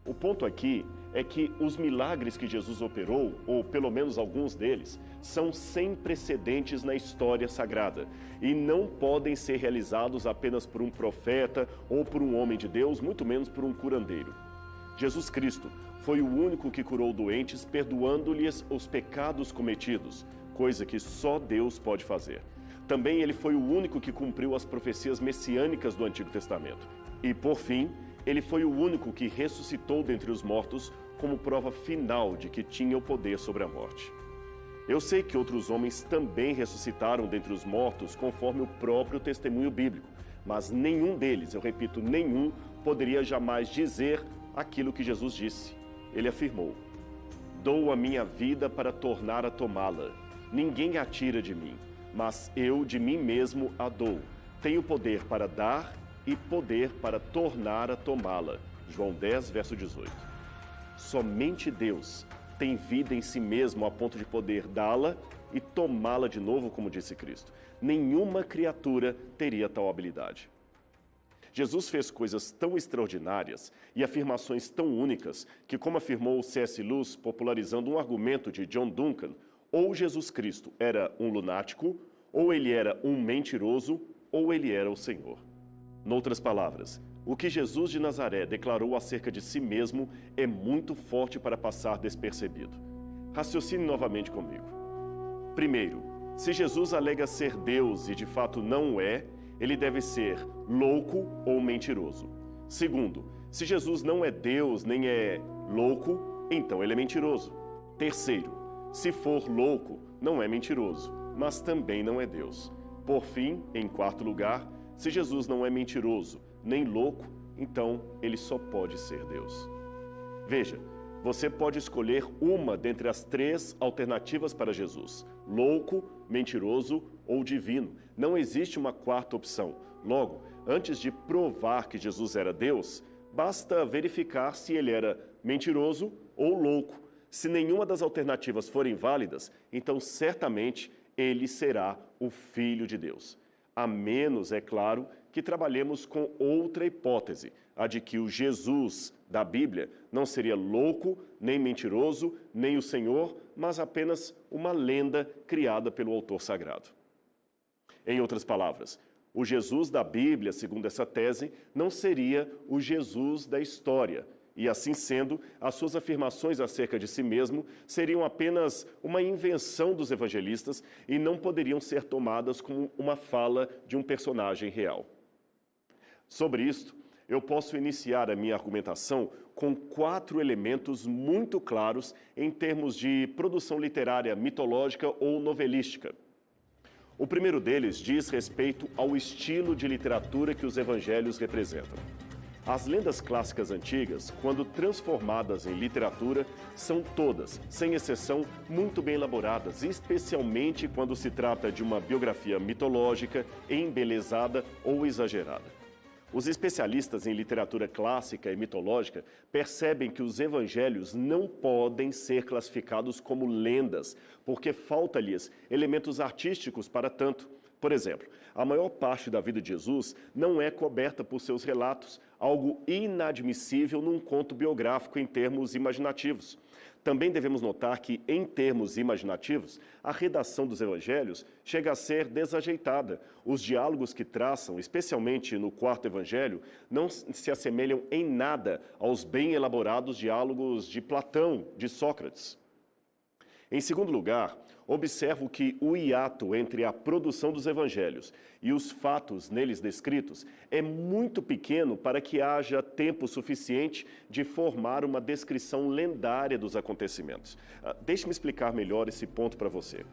O ponto aqui é que os milagres que Jesus operou, ou pelo menos alguns deles, são sem precedentes na história sagrada e não podem ser realizados apenas por um profeta ou por um homem de Deus, muito menos por um curandeiro. Jesus Cristo foi o único que curou doentes, perdoando-lhes os pecados cometidos, coisa que só Deus pode fazer. Também ele foi o único que cumpriu as profecias messiânicas do Antigo Testamento. E, por fim, ele foi o único que ressuscitou dentre os mortos como prova final de que tinha o poder sobre a morte. Eu sei que outros homens também ressuscitaram dentre os mortos conforme o próprio testemunho bíblico, mas nenhum deles, eu repito, nenhum, poderia jamais dizer aquilo que Jesus disse. Ele afirmou: "Dou a minha vida para tornar a tomá-la. Ninguém a tira de mim, mas eu de mim mesmo a dou. Tenho poder para dar e poder para tornar a tomá-la." João 10, verso 18. Somente Deus tem vida em si mesmo a ponto de poder dá-la e tomá-la de novo, como disse Cristo. Nenhuma criatura teria tal habilidade. Jesus fez coisas tão extraordinárias e afirmações tão únicas que, como afirmou C.S. Lewis, popularizando um argumento de John Duncan, ou Jesus Cristo era um lunático, ou ele era um mentiroso, ou ele era o Senhor. Noutras palavras, o que Jesus de Nazaré declarou acerca de si mesmo é muito forte para passar despercebido. Raciocine novamente comigo. Primeiro, se Jesus alega ser Deus e de fato não o é, ele deve ser louco ou mentiroso. Segundo, se Jesus não é Deus nem é louco, então ele é mentiroso. Terceiro, se for louco, não é mentiroso, mas também não é Deus. Por fim, em quarto lugar, se Jesus não é mentiroso nem louco, então ele só pode ser Deus. Veja, você pode escolher uma dentre as três alternativas para Jesus: louco, mentiroso ou divino. Não existe uma quarta opção. Logo, antes de provar que Jesus era Deus, basta verificar se ele era mentiroso ou louco. Se nenhuma das alternativas forem válidas, então certamente ele será o Filho de Deus. A menos, é claro, que trabalhemos com outra hipótese, a de que o Jesus da Bíblia não seria louco, nem mentiroso, nem o Senhor, mas apenas uma lenda criada pelo autor sagrado. Em outras palavras, o Jesus da Bíblia, segundo essa tese, não seria o Jesus da história, e assim sendo, as suas afirmações acerca de si mesmo seriam apenas uma invenção dos evangelistas e não poderiam ser tomadas como uma fala de um personagem real. Sobre isto, eu posso iniciar a minha argumentação com 4 elementos muito claros em termos de produção literária mitológica ou novelística. O primeiro deles diz respeito ao estilo de literatura que os evangelhos representam. As lendas clássicas antigas, quando transformadas em literatura, são todas, sem exceção, muito bem elaboradas, especialmente quando se trata de uma biografia mitológica, embelezada ou exagerada. Os especialistas em literatura clássica e mitológica percebem que os evangelhos não podem ser classificados como lendas, porque falta-lhes elementos artísticos para tanto. Por exemplo, a maior parte da vida de Jesus não é coberta por seus relatos, algo inadmissível num conto biográfico em termos imaginativos. Também devemos notar que, em termos imaginativos, a redação dos evangelhos chega a ser desajeitada. Os diálogos que traçam, especialmente no quarto evangelho, não se assemelham em nada aos bem elaborados diálogos de Platão, de Sócrates. Em segundo lugar, observo que o hiato entre a produção dos evangelhos e os fatos neles descritos é muito pequeno para que haja tempo suficiente de formar uma descrição lendária dos acontecimentos. Deixe-me explicar melhor esse ponto para você.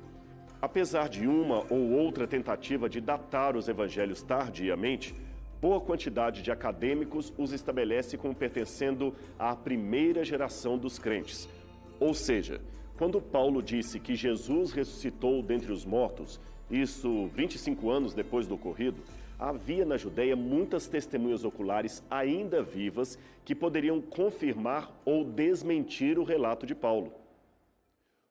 Apesar de uma ou outra tentativa de datar os evangelhos tardiamente, boa quantidade de acadêmicos os estabelece como pertencendo à primeira geração dos crentes. Ou seja, quando Paulo disse que Jesus ressuscitou dentre os mortos, isso 25 anos depois do ocorrido, havia na Judéia muitas testemunhas oculares ainda vivas que poderiam confirmar ou desmentir o relato de Paulo.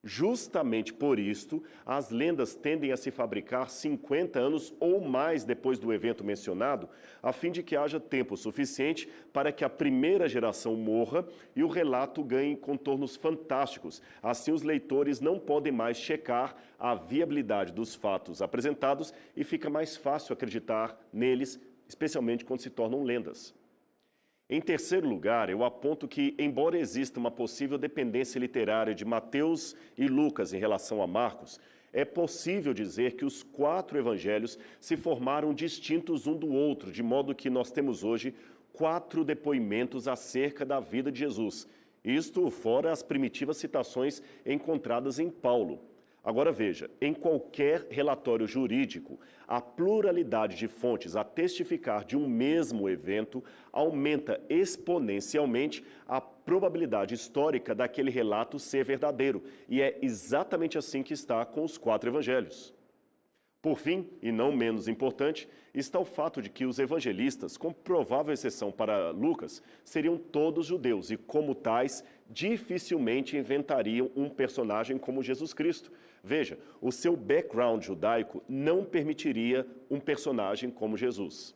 Justamente por isto, as lendas tendem a se fabricar 50 anos ou mais depois do evento mencionado, a fim de que haja tempo suficiente para que a primeira geração morra e o relato ganhe contornos fantásticos. Assim, os leitores não podem mais checar a viabilidade dos fatos apresentados e fica mais fácil acreditar neles, especialmente quando se tornam lendas. Em terceiro lugar, eu aponto que, embora exista uma possível dependência literária de Mateus e Lucas em relação a Marcos, é possível dizer que os 4 evangelhos se formaram distintos um do outro, de modo que nós temos hoje 4 depoimentos acerca da vida de Jesus. Isto fora as primitivas citações encontradas em Paulo. Agora veja, em qualquer relatório jurídico, a pluralidade de fontes a testificar de um mesmo evento aumenta exponencialmente a probabilidade histórica daquele relato ser verdadeiro. E é exatamente assim que está com os 4 evangelhos. Por fim, e não menos importante, está o fato de que os evangelistas, com provável exceção para Lucas, seriam todos judeus e, como tais, dificilmente inventariam um personagem como Jesus Cristo. Veja, o seu background judaico não permitiria um personagem como Jesus.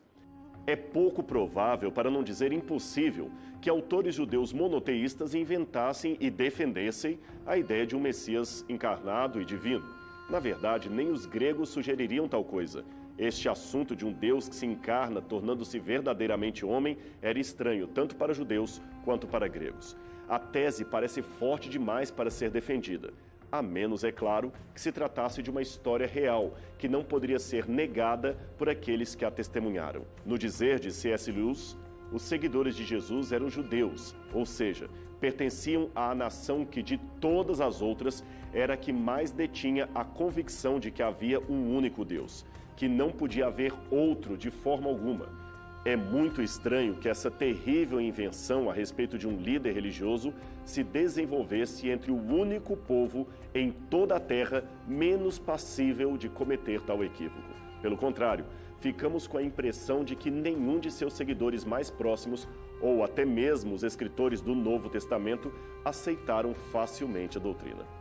É pouco provável, para não dizer impossível, que autores judeus monoteístas inventassem e defendessem a ideia de um Messias encarnado e divino. Na verdade, nem os gregos sugeririam tal coisa. Este assunto de um Deus que se encarna, tornando-se verdadeiramente homem, era estranho tanto para judeus quanto para gregos. A tese parece forte demais para ser defendida, a menos, é claro, que se tratasse de uma história real, que não poderia ser negada por aqueles que a testemunharam. No dizer de C.S. Lewis, os seguidores de Jesus eram judeus, ou seja, pertenciam à nação que de todas as outras era a que mais detinha a convicção de que havia um único Deus, que não podia haver outro de forma alguma. É muito estranho que essa terrível invenção a respeito de um líder religioso se desenvolvesse entre o único povo em toda a terra menos passível de cometer tal equívoco. Pelo contrário, ficamos com a impressão de que nenhum de seus seguidores mais próximos, ou até mesmo os escritores do Novo Testamento, aceitaram facilmente a doutrina.